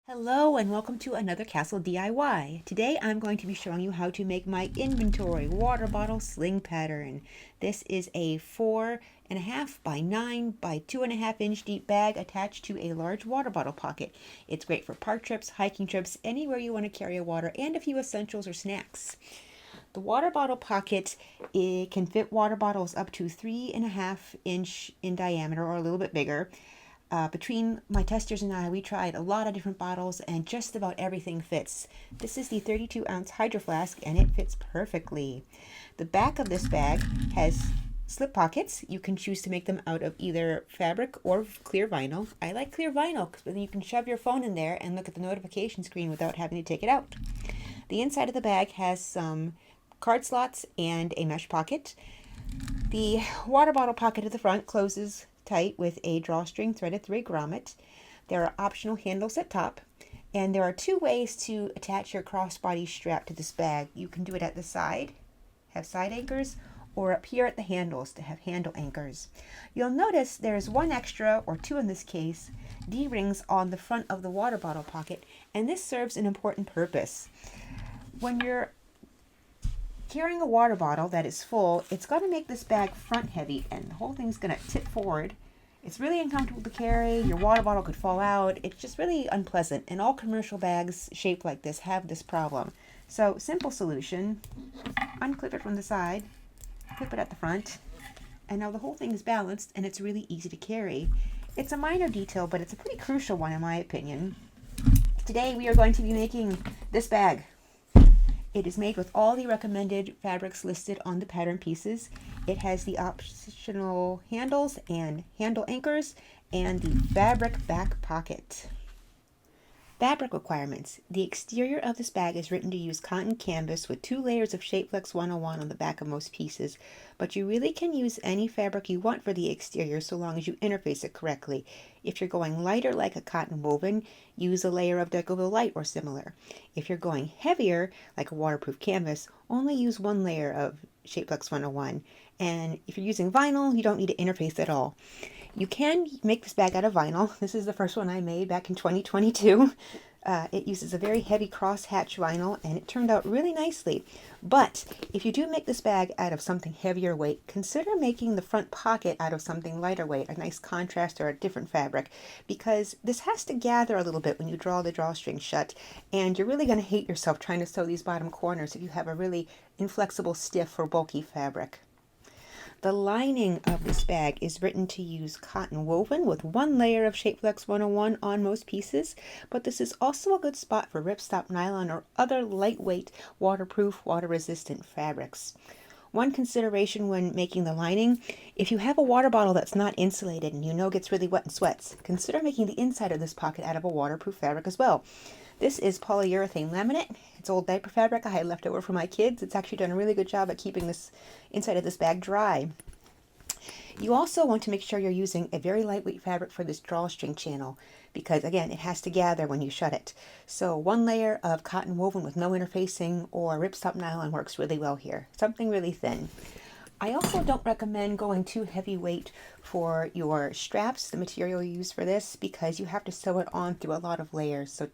Hello and welcome to another Castle DIY. Today I'm going to be showing you how to make my inventory water bottle sling pattern. This is a 4.5 by 9 by 2.5 inch deep bag attached to a large water bottle pocket. It's great for park trips, hiking trips, anywhere you want to carry water, and a few essentials or snacks. The water bottle pocket, it can fit water bottles up to 3.5 inch in diameter or a little bit bigger. Between my testers and I, we tried a lot of different bottles and just about everything fits. This is the 32-ounce Hydro Flask and it fits perfectly. The back of this bag has slip pockets. You can choose to make them out of either fabric or clear vinyl. I like clear vinyl because then you can shove your phone in there and look at the notification screen without having to take it out. The inside of the bag has some card slots and a mesh pocket. The water bottle pocket at the front closes tight with a drawstring threaded through a grommet. There are optional handles at top, and there are two ways to attach your crossbody strap to this bag. You can do it at the side, have side anchors, or up here at the handles to have handle anchors. You'll notice there's one extra, or two in this case, D-rings on the front of the water bottle pocket, and this serves an important purpose. When you're carrying a water bottle that is full, it's going to make this bag front heavy and the whole thing's going to tip forward. It's really uncomfortable to carry. Your water bottle could fall out. It's just really unpleasant, and all commercial bags shaped like this have this problem. So, simple solution, unclip it from the side, clip it at the front, and now the whole thing is balanced and it's really easy to carry. It's a minor detail, but it's a pretty crucial one in my opinion. Today we are going to be making this bag. It is made with all the recommended fabrics listed on the pattern pieces. It has the optional handles and handle anchors and the fabric back pocket. Fabric requirements. The exterior of this bag is written to use cotton canvas with 2 layers of Shapeflex 101 on the back of most pieces, but you really can use any fabric you want for the exterior so long as you interface it correctly. If you're going lighter like a cotton woven, use a layer of Decoville Light or similar. If you're going heavier like a waterproof canvas, only use 1 layer of Shapeflex 101. And if you're using vinyl, you don't need to interface at all. You can make this bag out of vinyl. This is the first one I made back in 2022. It uses a very heavy crosshatch vinyl and it turned out really nicely. But if you do make this bag out of something heavier weight, consider making the front pocket out of something lighter weight, a nice contrast or a different fabric, because this has to gather a little bit when you draw the drawstring shut, and you're really going to hate yourself trying to sew these bottom corners if you have a really inflexible, stiff, or bulky fabric. The lining of this bag is written to use cotton woven with 1 layer of Shapeflex 101 on most pieces, but this is also a good spot for ripstop nylon or other lightweight, waterproof, water-resistant fabrics. One consideration when making the lining, if you have a water bottle that's not insulated and you know gets really wet and sweats, consider making the inside of this pocket out of a waterproof fabric as well. This is polyurethane laminate. It's old diaper fabric I had left over for my kids. It's actually done a really good job at keeping this inside of this bag dry. You also want to make sure you're using a very lightweight fabric for this drawstring channel because, again, it has to gather when you shut it. So 1 layer of cotton woven with no interfacing or ripstop nylon works really well here. Something really thin. I also don't recommend going too heavyweight for your straps, the material you use for this, because you have to sew it on through a lot of layers. So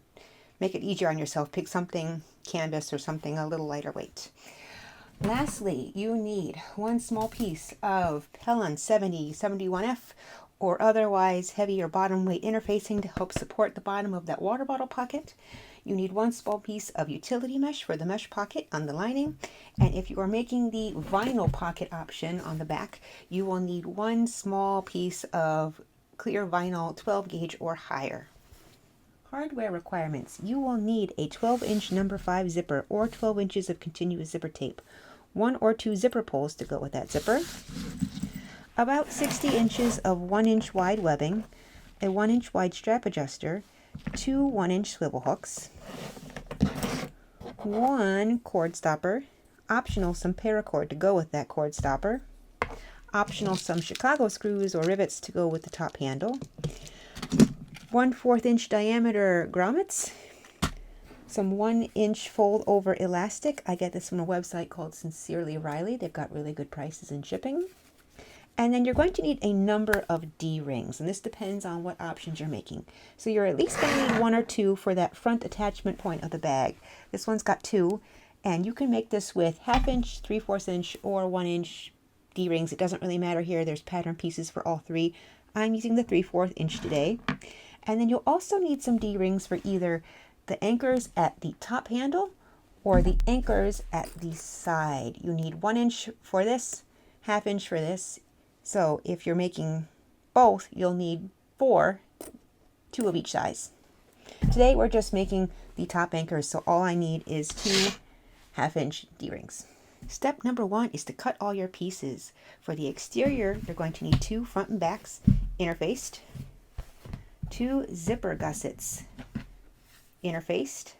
make it easier on yourself. Pick something canvas or something a little lighter weight. Lastly, you need 1 small piece of Pellon 7071F or otherwise heavier bottom weight interfacing to help support the bottom of that water bottle pocket. You need 1 small piece of utility mesh for the mesh pocket on the lining. And if you are making the vinyl pocket option on the back, you will need 1 small piece of clear vinyl 12 gauge or higher. Hardware requirements. You will need a 12-inch number 5 zipper or 12 inches of continuous zipper tape, 1 or 2 zipper pulls to go with that zipper, about 60 inches of 1-inch wide webbing, a 1-inch wide strap adjuster, 2 1-inch swivel hooks, 1 cord stopper, optional some paracord to go with that cord stopper, optional some Chicago screws or rivets to go with the top handle, 1/4 inch diameter grommets, some 1-inch fold over elastic. I get this from a website called Sincerely Riley. They've got really good prices and shipping. And then you're going to need a number of D-rings, and this depends on what options you're making. So you're at least going to need 1 or 2 for that front attachment point of the bag. This one's got 2, and you can make this with 1/2 inch, 3/4 inch, or 1 inch D-rings. It doesn't really matter here. There's pattern pieces for all 3. I'm using the 3/4 inch today. And then you'll also need some D-rings for either the anchors at the top handle or the anchors at the side. You need 1 inch for this, 1/2 inch for this. So if you're making both, you'll need 4, 2 of each size. Today we're just making the top anchors, so all I need is 2 1/2 inch D-rings. Step number 1 is to cut all your pieces. For the exterior, you're going to need 2 front and backs interfaced, 2 zipper gussets interfaced,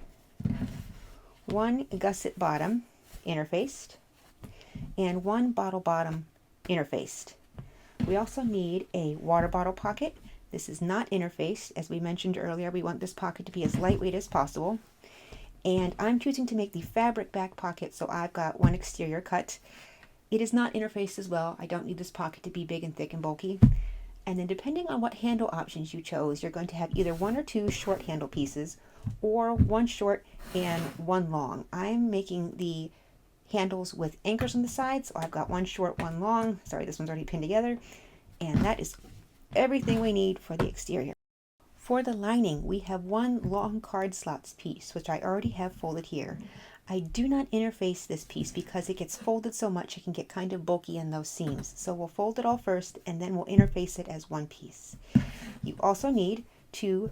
1 gusset bottom interfaced, and 1 bottle bottom interfaced. We also need a water bottle pocket. This is not interfaced. As we mentioned earlier, we want this pocket to be as lightweight as possible. And I'm choosing to make the fabric back pocket, so I've got 1 exterior cut. It is not interfaced as well. I don't need this pocket to be big and thick and bulky. And then depending on what handle options you chose, you're going to have either 1 or 2 short handle pieces or 1 short and 1 long. I'm making the handles with anchors on the sides, so I've got 1 short, 1 long. Sorry, this one's already pinned together. And that is everything we need for the exterior. For the lining, we have 1 long card slots piece, which I already have folded here. I do not interface this piece because it gets folded so much it can get kind of bulky in those seams. So we'll fold it all first and then we'll interface it as 1 piece. You also need 2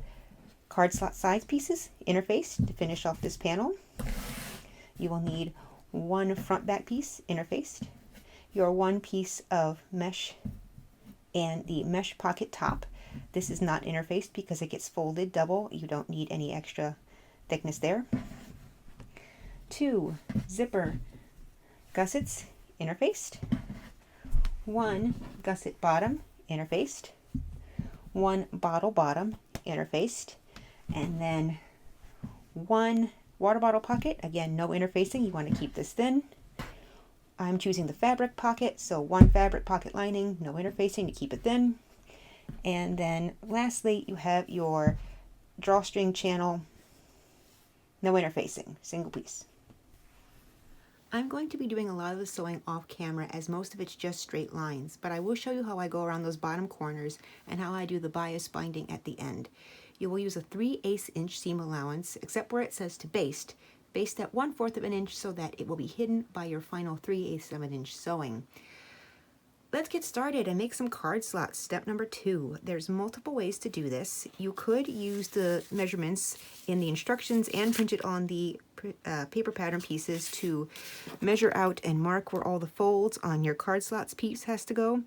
card slot size pieces interfaced to finish off this panel. You will need 1 front back piece interfaced, your 1 piece of mesh and the mesh pocket top. This is not interfaced because it gets folded double. You don't need any extra thickness there. 2 zipper gussets interfaced, 1 gusset bottom interfaced, 1 bottle bottom interfaced, and then 1 water bottle pocket. Again, no interfacing. You want to keep this thin. I'm choosing the fabric pocket, so 1 fabric pocket lining, no interfacing to keep it thin. And then lastly, you have your drawstring channel, no interfacing, single piece. I'm going to be doing a lot of the sewing off camera as most of it's just straight lines, but I will show you how I go around those bottom corners and how I do the bias binding at the end. You will use a 3/8 inch seam allowance, except where it says to baste. Baste at 1/4 of an inch so that it will be hidden by your final 3/8 of an inch sewing. Let's get started and make some card slots. Step number 2. There's multiple ways to do this. You could use the measurements in the instructions and print it on the paper pattern pieces to measure out and mark where all the folds on your card slots piece has to go.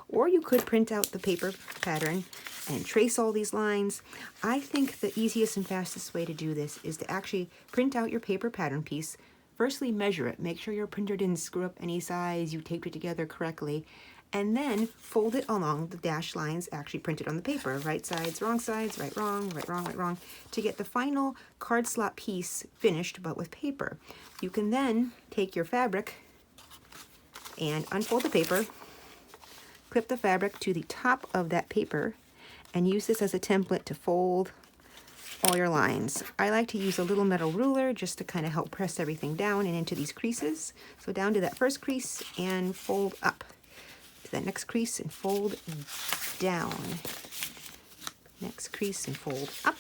Or you could print out the paper pattern and trace all these lines. I think the easiest and fastest way to do this is to actually print out your paper pattern piece. Firstly, measure it. Make sure your printer didn't screw up any size, you taped it together correctly, and then fold it along the dashed lines actually printed on the paper. Right sides, right, wrong, right, wrong, to get the final card slot piece finished, but with paper. You can then take your fabric and unfold the paper, clip the fabric to the top of that paper, and use this as a template to fold all your lines. I like to use a little metal ruler just to kind of help press everything down and into these creases. So down to that first crease and fold up. To that next crease and fold down. Next crease and fold up,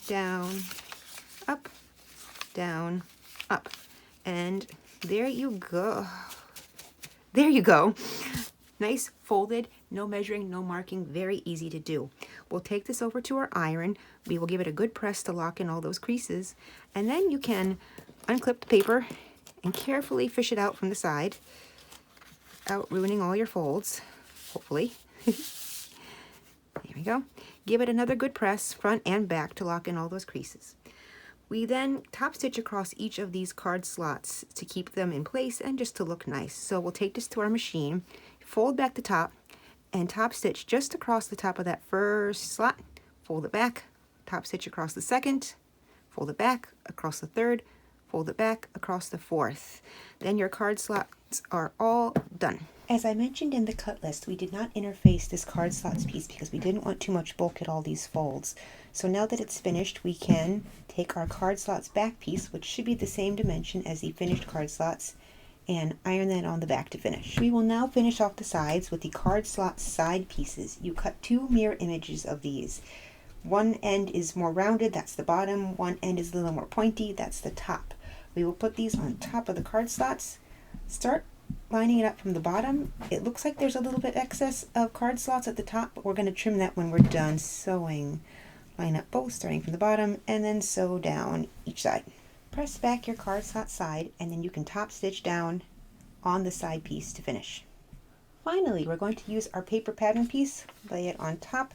down, up, down, up. And there you go. There you go. Nice folded, no measuring, no marking, very easy to do. We'll take this over to our iron. We will give it a good press to lock in all those creases. And then you can unclip the paper and carefully fish it out from the side, without ruining all your folds, hopefully. There we go. Give it another good press, front and back, to lock in all those creases. We then top stitch across each of these card slots to keep them in place and just to look nice. So we'll take this to our machine, fold back the top, and top stitch just across the top of that first slot, fold it back, top stitch across the second, fold it back, across the third, fold it back across the fourth. Then your card slots are all done. As I mentioned in the cut list, we did not interface this card slots piece because we didn't want too much bulk at all these folds. So now that it's finished, we can take our card slots back piece, which should be the same dimension as the finished card slots, and iron that on the back to finish. We will now finish off the sides with the card slots side pieces. You cut two mirror images of these. One end is more rounded, that's the bottom. One end is a little more pointy, that's the top. We will put these on top of the card slots. Start lining it up from the bottom. It looks like there's a little bit excess of card slots at the top, but we're going to trim that when we're done sewing. Line up both starting from the bottom and then sew down each side. Press back your card slot side and then you can top stitch down on the side piece to finish. Finally, we're going to use our paper pattern piece, lay it on top,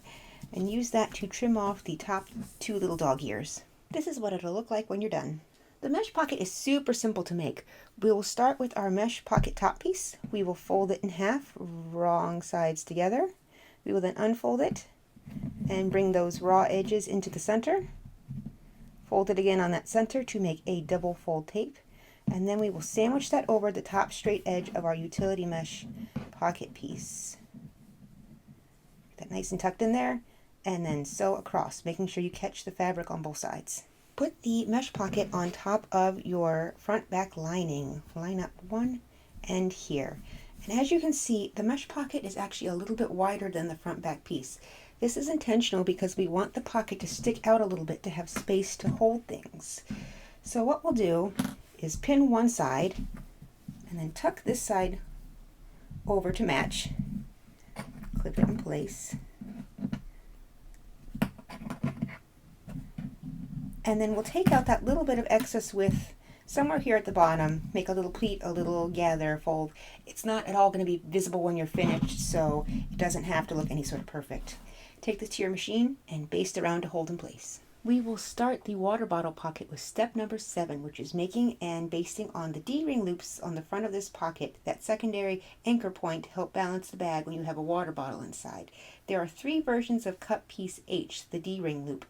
and use that to trim off the top two little dog ears. This is what it'll look like when you're done. The mesh pocket is super simple to make. We will start with our mesh pocket top piece. We will fold it in half, wrong sides together. We will then unfold it and bring those raw edges into the center. Fold it again on that center to make a double fold tape. And then we will sandwich that over the top straight edge of our utility mesh pocket piece. Get that nice and tucked in there, and then sew across, making sure you catch the fabric on both sides. Put the mesh pocket on top of your front back lining. Line up one end here. And as you can see, the mesh pocket is actually a little bit wider than the front back piece. This is intentional because we want the pocket to stick out a little bit to have space to hold things. So what we'll do is pin one side and then tuck this side over to match. Clip it in place. And then we'll take out that little bit of excess width somewhere here at the bottom, make a little pleat, a little gather, fold. It's not at all going to be visible when you're finished, so it doesn't have to look any sort of perfect. Take this to your machine and baste around to hold in place. We will start the water bottle pocket with step number 7, which is making and basting on the D-ring loops on the front of this pocket, that secondary anchor point to help balance the bag when you have a water bottle inside. There are 3 versions of cut piece H, the D-ring loop.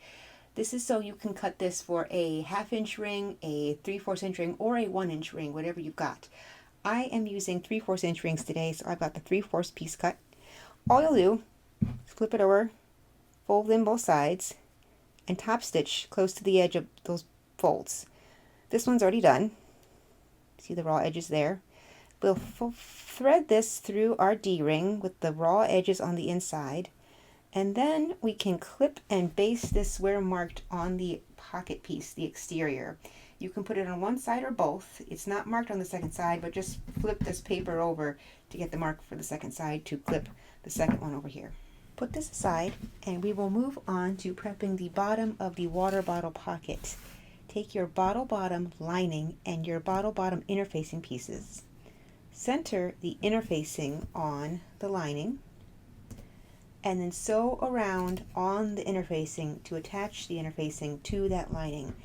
This is so you can cut this for a 1/2 inch ring, a 3/4 inch ring, or a 1 inch ring, whatever you've got. I am using 3/4 inch rings today, so I've got the 3/4 piece cut. All you'll do is flip it over, fold in both sides, and top stitch close to the edge of those folds. This one's already done. See the raw edges there? We'll thread this through our D-ring with the raw edges on the inside. And then we can clip and baste this where marked on the pocket piece, the exterior. You can put it on one side or both. It's not marked on the second side, but just flip this paper over to get the mark for the second side to clip the second one over here. Put this aside and we will move on to prepping the bottom of the water bottle pocket. Take your bottle bottom lining and your bottle bottom interfacing pieces. Center the interfacing on the lining, and then sew around on the interfacing to attach the interfacing to that lining.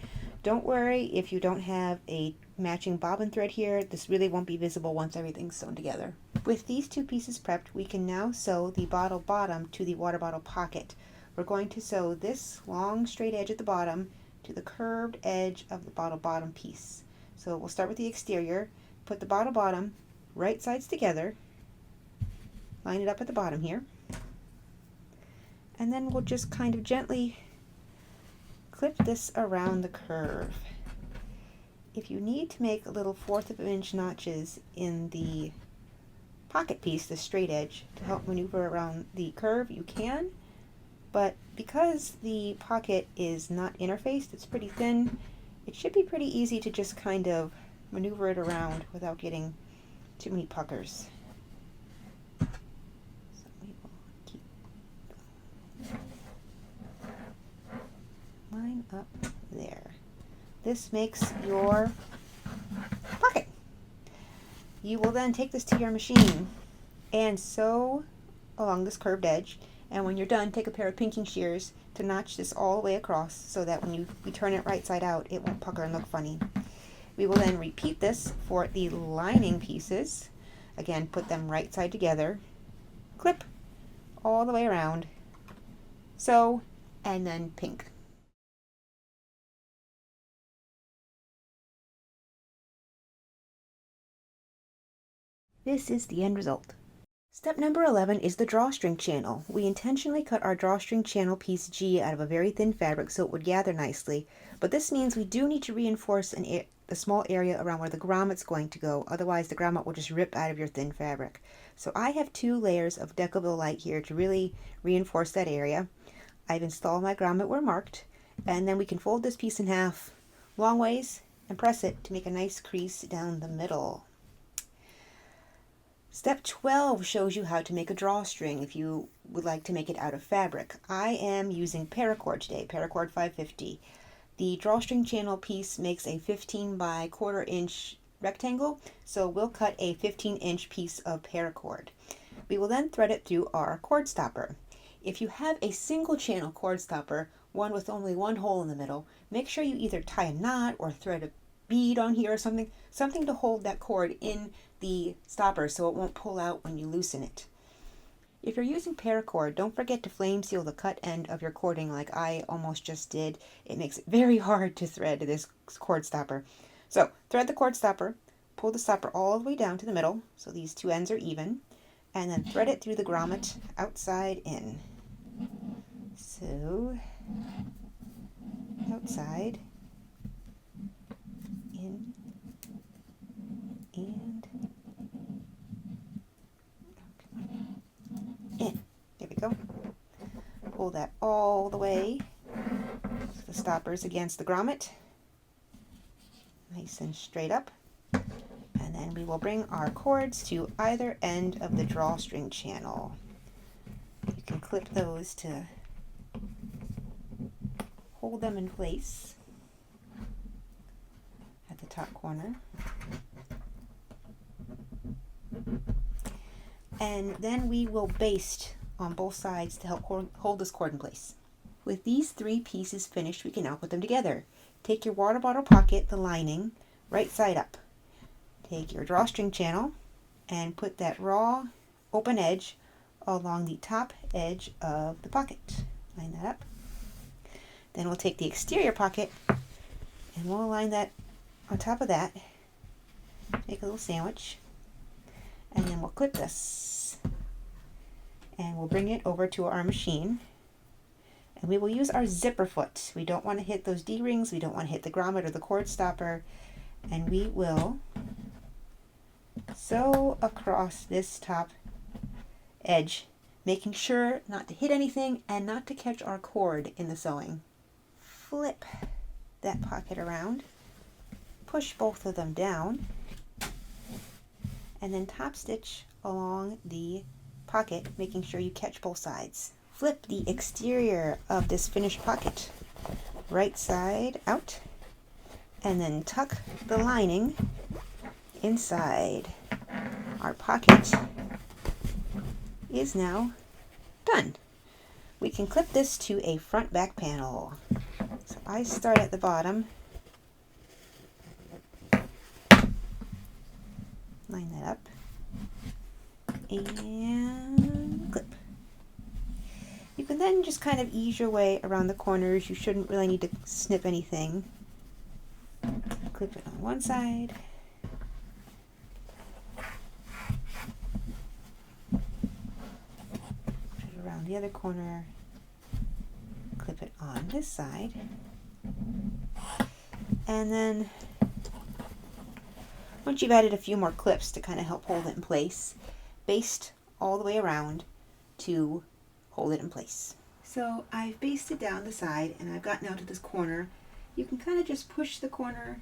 Don't worry if you don't have a matching bobbin thread here. This really won't be visible once everything's sewn together. With these 2 pieces prepped, we can now sew the bottle bottom to the water bottle pocket. We're going to sew this long straight edge at the bottom to the curved edge of the bottle bottom piece. So we'll start with the exterior, put the bottle bottom right sides together, line it up at the bottom here, and then we'll just kind of gently clip this around the curve. If you need to make a little 1/4 of an inch notches in the pocket piece, the straight edge, to help maneuver around the curve, you can. But because the pocket is not interfaced, it's pretty thin, it should be pretty easy to just kind of maneuver it around without getting too many puckers. Line up there. This makes your pocket. You will then take this to your machine and sew along this curved edge, and when you're done, take a pair of pinking shears to notch this all the way across so that when we turn it right side out, it won't pucker and look funny. We will then repeat this for the lining pieces. Again, put them right side together, clip all the way around, sew, and then pink. This is the end result. Step number 11 is the drawstring channel. We intentionally cut our drawstring channel piece G out of a very thin fabric so it would gather nicely, but this means we do need to reinforce the small area around where the grommet's going to go, otherwise the grommet will just rip out of your thin fabric. So I have 2 layers of Decovil light here to really reinforce that area. I've installed my grommet where marked, and then we can fold this piece in half long ways and press it to make a nice crease down the middle. Step 12 shows you how to make a drawstring if you would like to make it out of fabric. I am using paracord today, paracord 550. The drawstring channel piece makes a 15 by 1/4 inch rectangle, so we'll cut a 15-inch piece of paracord. We will then thread it through our cord stopper. If you have a single channel cord stopper, one with only one hole in the middle, make sure you either tie a knot or thread a bead on here or something to hold that cord in the stopper so it won't pull out when you loosen it. If you're using paracord, don't forget to flame seal the cut end of your cording like I almost just did. It makes it very hard to thread this cord stopper. So thread the cord stopper, pull the stopper all the way down to the middle so these 2 ends are even, and then thread it through the grommet outside in. So outside, in, and in. There we go. Pull that all the way so the stopper's against the grommet. Nice and straight up. And then we will bring our cords to either end of the drawstring channel. You can clip those to hold them in place at the top corner. And then we will baste on both sides to help hold this cord in place. With these 3 pieces finished, we can now put them together. Take your water bottle pocket, the lining, right side up. Take your drawstring channel and put that raw open edge along the top edge of the pocket. Line that up. Then we'll take the exterior pocket and we'll align that on top of that. Make a little sandwich. And then we'll clip this. And we'll bring it over to our machine. And we will use our zipper foot. We don't want to hit those D-rings. We don't want to hit the grommet or the cord stopper. And we will sew across this top edge, making sure not to hit anything and not to catch our cord in the sewing. Flip that pocket around, push both of them down, and then top stitch along the pocket, making sure you catch both sides. Flip the exterior of this finished pocket, right side out, and then tuck the lining inside. Our pocket is now done. We can clip this to a front back panel. So I start at the bottom, line that up, and clip. You can then just kind of ease your way around the corners. You shouldn't really need to snip anything. Clip it on one side. Put it around the other corner. Clip it on this side. And then once you've added a few more clips to kind of help hold it in place, baste all the way around to hold it in place. So I've basted down the side and I've gotten out to this corner. You can kind of just push the corner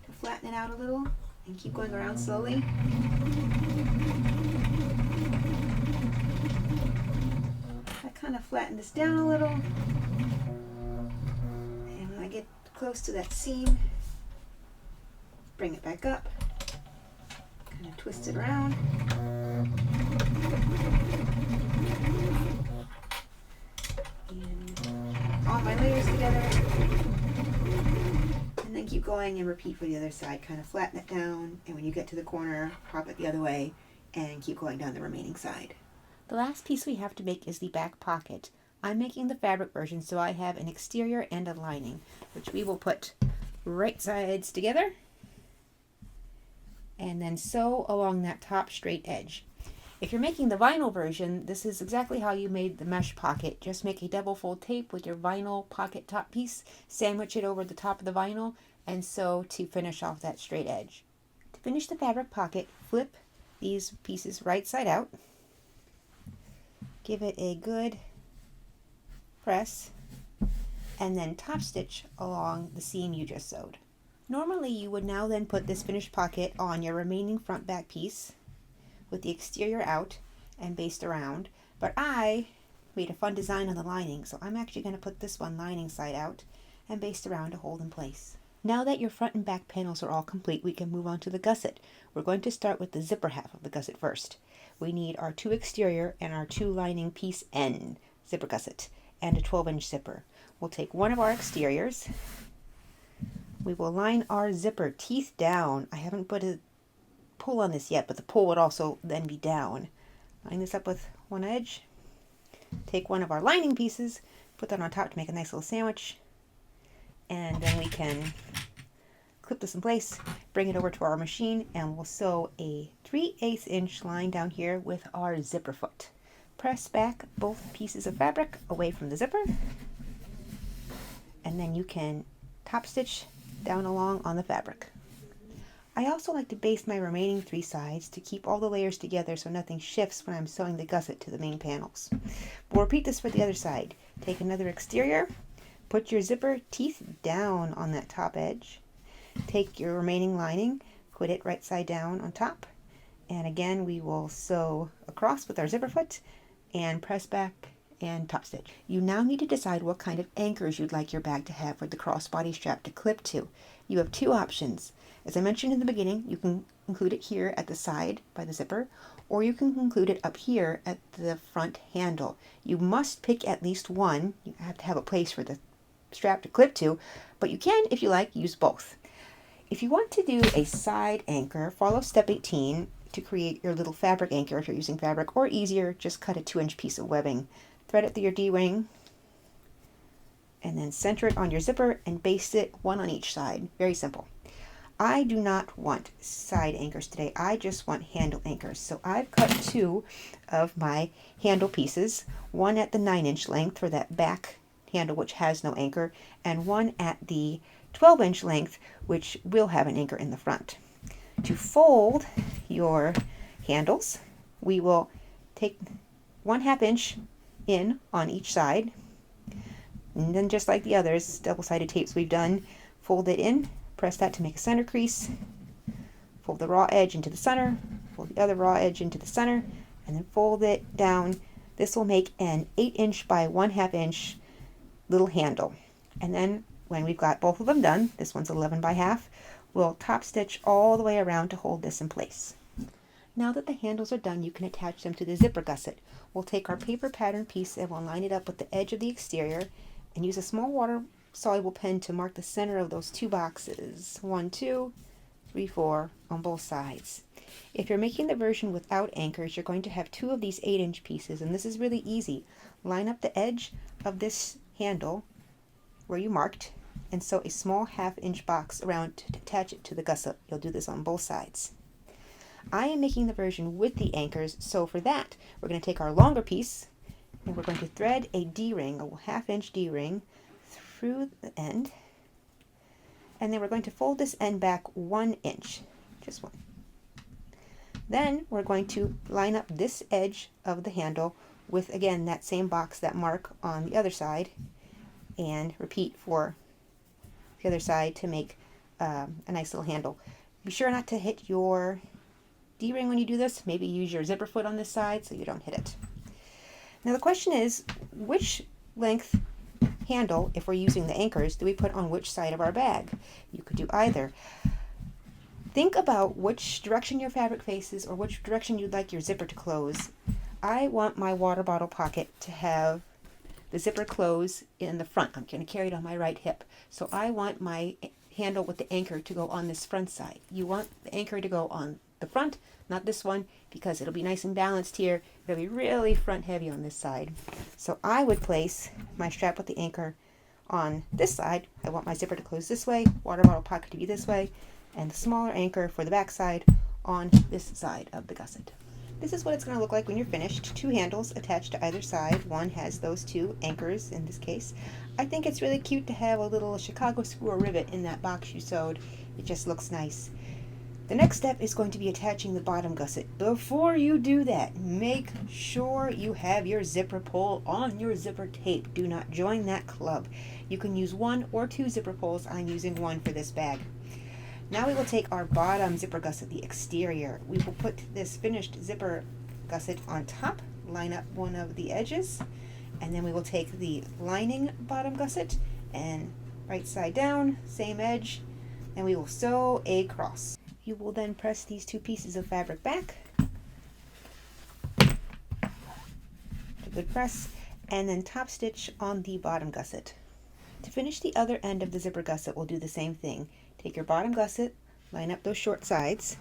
to flatten it out a little and keep going around slowly. I kind of flatten this down a little, and when I get close to that seam, bring it back up, kind of twist it around. And all my layers together. And then keep going and repeat for the other side. Kind of flatten it down, and when you get to the corner, prop it the other way and keep going down the remaining side. The last piece we have to make is the back pocket. I'm making the fabric version, so I have an exterior and a lining, which we will put right sides together and then sew along that top straight edge. If you're making the vinyl version, this is exactly how you made the mesh pocket. Just make a double fold tape with your vinyl pocket top piece, sandwich it over the top of the vinyl, and sew to finish off that straight edge. To finish the fabric pocket, flip these pieces right side out. Give it a good press, and then top stitch along the seam you just sewed. Normally you would now then put this finished pocket on your remaining front back piece with the exterior out and basted around, but I made a fun design on the lining, so I'm actually going to put this one lining side out and baste around to hold in place. Now that your front and back panels are all complete, we can move on to the gusset. We're going to start with the zipper half of the gusset first. We need our 2 exterior and our 2 lining piece end zipper gusset and a 12-inch zipper. We'll take one of our exteriors. We will line our zipper teeth down. I haven't put a pull on this yet, but the pull would also then be down. Line this up with one edge. Take one of our lining pieces, put that on top to make a nice little sandwich, and then we can clip this in place, bring it over to our machine, and we'll sew a 3/8 inch line down here with our zipper foot. Press back both pieces of fabric away from the zipper, and then you can top stitch down along on the fabric. I also like to baste my remaining 3 sides to keep all the layers together so nothing shifts when I'm sewing the gusset to the main panels. We'll repeat this for the other side. Take another exterior, put your zipper teeth down on that top edge, take your remaining lining, put it right side down on top, and again we will sew across with our zipper foot and press back and top stitch. You now need to decide what kind of anchors you'd like your bag to have for the crossbody strap to clip to. You have 2 options. As I mentioned in the beginning, you can include it here at the side by the zipper, or you can include it up here at the front handle. You must pick at least one. You have to have a place for the strap to clip to, but you can, if you like, use both. If you want to do a side anchor, follow step 18 to create your little fabric anchor if you're using fabric, or easier, just cut a 2-inch piece of webbing. Thread it through your D-ring, and then center it on your zipper and baste it one on each side. Very simple. I do not want side anchors today. I just want handle anchors. So I've cut 2 of my handle pieces, one at the 9-inch length for that back handle which has no anchor, and one at the 12-inch length which will have an anchor in the front. To fold your handles, we will take 1/2 inch in on each side, and then just like the others double-sided tapes we've done, fold it in, press that to make a center crease, fold the raw edge into the center, fold the other raw edge into the center, and then fold it down. This will make an 8-inch by 1/2 inch little handle. And then when we've got both of them done, this one's 11 by 1/2, we'll top stitch all the way around to hold this in place. Now that the handles are done, you can attach them to the zipper gusset. We'll take our paper pattern piece and we'll line it up with the edge of the exterior and use a small water-soluble pen to mark the center of those 2 boxes. 1, 2, 3, 4 on both sides. If you're making the version without anchors, you're going to have 2 of these 8-inch pieces, and this is really easy. Line up the edge of this handle where you marked and sew a small 1/2 inch box around to attach it to the gusset. You'll do this on both sides. I am making the version with the anchors, so for that we're going to take our longer piece and we're going to thread a D-ring, a 1/2 inch D-ring through the end, and then we're going to fold this end back 1 inch, just one. Then we're going to line up this edge of the handle with, again, that same box, that mark on the other side, and repeat for the other side to make a nice little handle. Be sure not to hit your D-ring when you do this. Maybe use your zipper foot on this side so you don't hit it. Now the question is, which length handle, if we're using the anchors, do we put on which side of our bag? You could do either. Think about which direction your fabric faces or which direction you'd like your zipper to close. I want my water bottle pocket to have the zipper close in the front. I'm going to carry it on my right hip. So I want my handle with the anchor to go on this front side. You want the anchor to go on the front, not this one, because it'll be nice and balanced here. It'll be really front heavy on this side. So I would place my strap with the anchor on this side. I want my zipper to close this way, water bottle pocket to be this way, and the smaller anchor for the back side on this side of the gusset. This is what it's going to look like when you're finished. Two handles attached to either side. One has those two anchors in this case. I think it's really cute to have a little Chicago screw or rivet in that box you sewed. It just looks nice. The next step is going to be attaching the bottom gusset. Before you do that, make sure you have your zipper pull on your zipper tape. Do not join that club. You can use 1 or 2 zipper pulls. I'm using 1 for this bag. Now we will take our bottom zipper gusset, the exterior. We will put this finished zipper gusset on top, line up one of the edges, and then we will take the lining bottom gusset and right side down, same edge, and we will sew a cross. You will then press these 2 pieces of fabric back, a good press, and then top stitch on the bottom gusset. To finish the other end of the zipper gusset, we'll do the same thing. Take your bottom gusset, line up those short sides,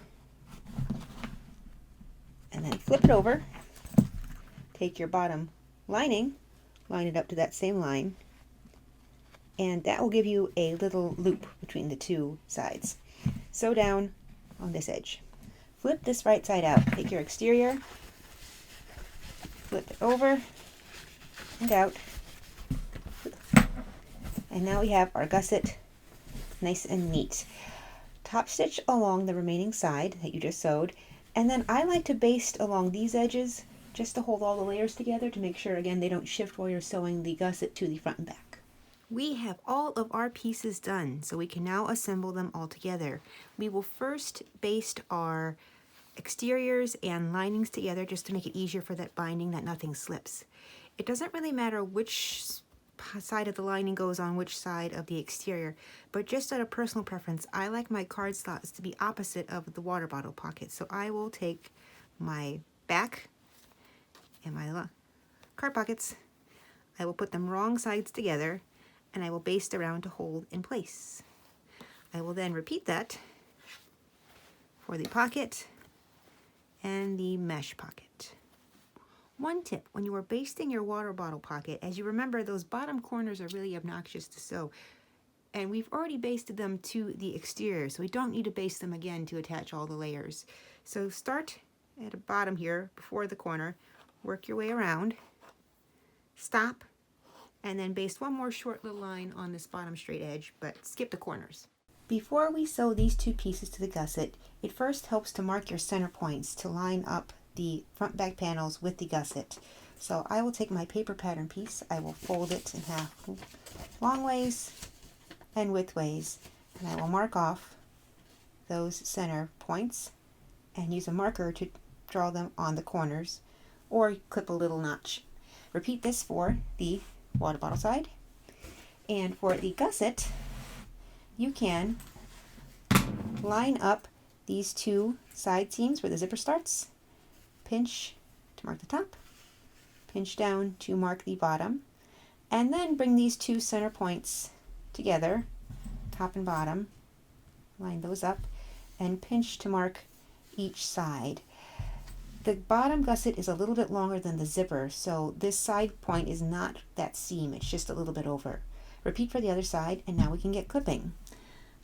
and then flip it over. Take your bottom lining, line it up to that same line, and that will give you a little loop between the 2 sides. Sew down on this edge. Flip this right side out. Take your exterior, flip it over and out, and now we have our gusset nice and neat. Top stitch along the remaining side that you just sewed, and then I like to baste along these edges just to hold all the layers together to make sure, again, they don't shift while you're sewing the gusset to the front and back. We have all of our pieces done, so we can now assemble them all together. We will first baste our exteriors and linings together just to make it easier for that binding, that nothing slips. It doesn't really matter which side of the lining goes on which side of the exterior, but just out of personal preference, I like my card slots to be opposite of the water bottle pocket. So I will take my back and my card pockets, I will put them wrong sides together, and I will baste around to hold in place. I will then repeat that for the pocket and the mesh pocket. One tip, when you are basting your water bottle pocket, as you remember, those bottom corners are really obnoxious to sew, and we've already basted them to the exterior, so we don't need to baste them again to attach all the layers. So start at the bottom here before the corner, work your way around, stop, and then baste one more short little line on this bottom straight edge, but skip the corners. Before we sew these 2 pieces to the gusset, it first helps to mark your center points to line up the front back panels with the gusset. So I will take my paper pattern piece, I will fold it in half long ways and width ways, and I will mark off those center points and use a marker to draw them on the corners or clip a little notch. Repeat this for the water bottle side, and for the gusset you can line up these 2 side seams where the zipper starts, pinch to mark the top, pinch down to mark the bottom, and then bring these 2 center points together, top and bottom, line those up, and pinch to mark each side. The bottom gusset is a little bit longer than the zipper, so this side point is not that seam, it's just a little bit over. Repeat for the other side, and now we can get clipping.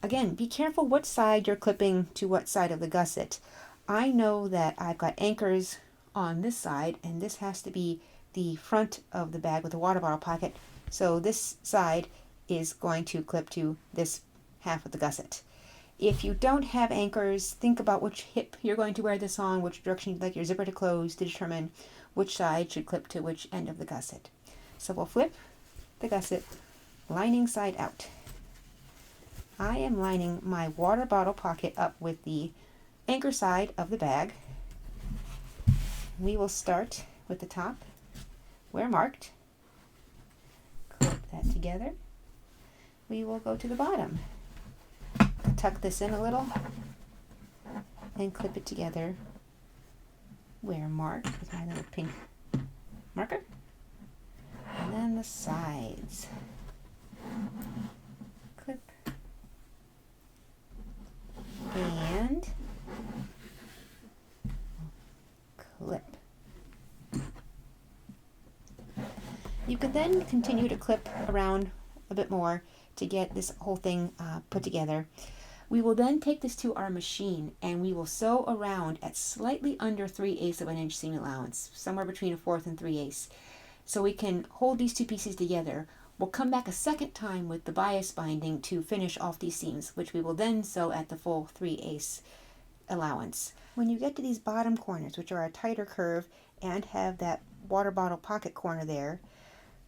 Again, be careful what side you're clipping to what side of the gusset. I know that I've got anchors on this side, and this has to be the front of the bag with the water bottle pocket, so this side is going to clip to this half of the gusset. If you don't have anchors, think about which hip you're going to wear this on, which direction you'd like your zipper to close to determine which side should clip to which end of the gusset. So we'll flip the gusset lining side out. I am lining my water bottle pocket up with the anchor side of the bag. We will start with the top where marked. Clip that together. We will go to the bottom. Tuck this in a little and clip it together where marked with my little pink marker. And then the sides. Clip and clip. You could then continue to clip around a bit more to get this whole thing put together. We will then take this to our machine and we will sew around at slightly under 3/8 of an inch seam allowance, somewhere between 1/4 and 3/8. So we can hold these two pieces together. We'll come back a second time with the bias binding to finish off these seams, which we will then sew at the full 3/8 allowance. When you get to these bottom corners, which are a tighter curve and have that water bottle pocket corner there,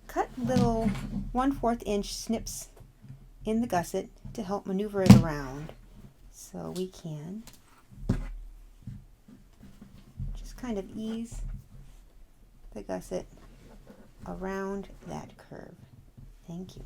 cut little 1/4 inch snips in the gusset to help maneuver it around. So we can just kind of ease the gusset around that curve. Thank you.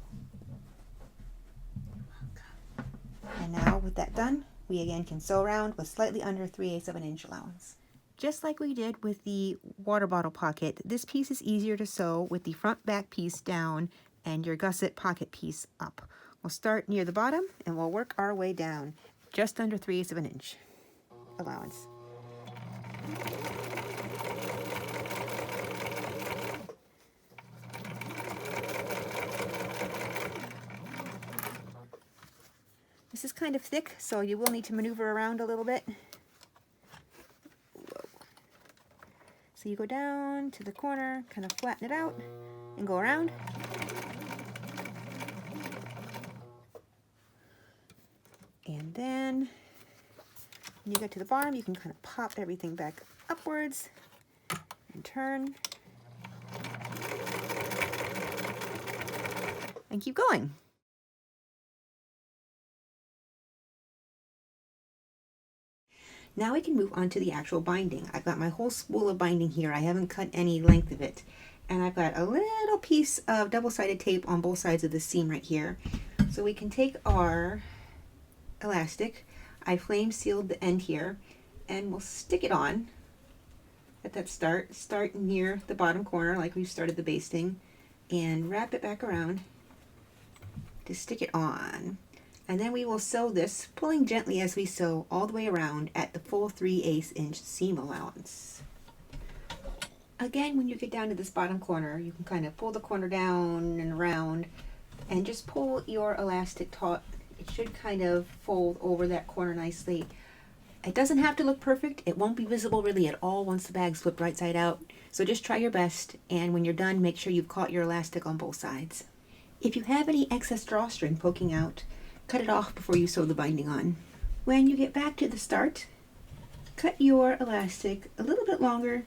And now with that done, we again can sew around with slightly under 3/8 of an inch allowance. Just like we did with the water bottle pocket, this piece is easier to sew with the front back piece down and your gusset pocket piece up. We'll start near the bottom and we'll work our way down just under 3/8 of an inch allowance. This is kind of thick, so you will need to maneuver around a little bit. Whoa. So you go down to the corner, kind of flatten it out, and go around. And then when you get to the bottom, you can kind of pop everything back upwards and turn. And keep going. Now we can move on to the actual binding. I've got my whole spool of binding here. I haven't cut any length of it. And I've got a little piece of double-sided tape on both sides of the seam right here. So we can take our elastic. I flame sealed the end here, and we'll stick it on at that start near the bottom corner like we started the basting, and wrap it back around to stick it on. And then we will sew this, pulling gently as we sew all the way around at the full 3/8 inch seam allowance. Again, when you get down to this bottom corner, you can kind of pull the corner down and around and just pull your elastic taut. It should kind of fold over that corner nicely. It doesn't have to look perfect. It won't be visible really at all once the bag's flipped right side out. So just try your best, and when you're done, make sure you've caught your elastic on both sides. If you have any excess drawstring poking out, cut it off before you sew the binding on. When you get back to the start, cut your elastic a little bit longer,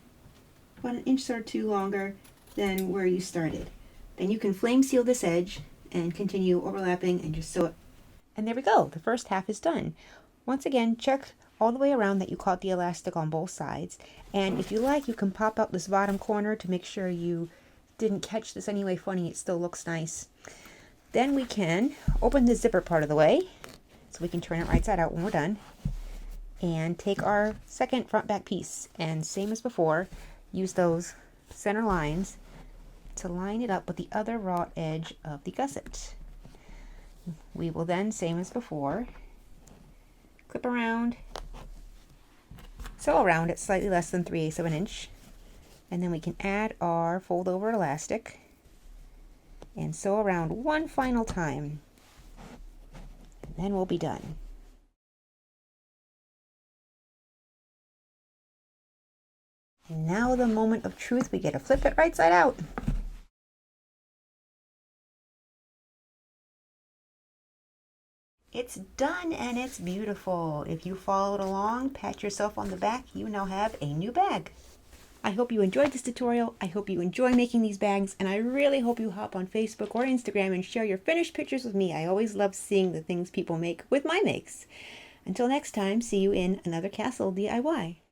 about an inch or two longer than where you started. Then you can flame seal this edge and continue overlapping and just sew it. And there we go, the first half is done. Once again, check all the way around that you caught the elastic on both sides. And if you like, you can pop out this bottom corner to make sure you didn't catch this anyway funny. It still looks nice. Then we can open the zipper part of the way, so we can turn it right side out when we're done, and take our second front back piece, and same as before, use those center lines to line it up with the other raw edge of the gusset. We will then, same as before, clip around, sew around at slightly less than 3/8 of an inch, and then we can add our fold over elastic and sew around one final time, and then we'll be done. And now the moment of truth, we get to flip it right side out. It's done and it's beautiful. If you followed along, pat yourself on the back, you now have a new bag. I hope you enjoyed this tutorial. I hope you enjoy making these bags, and I really hope you hop on Facebook or Instagram and share your finished pictures with me. I always love seeing the things people make with my makes. Until next time, see you in another Castle DIY.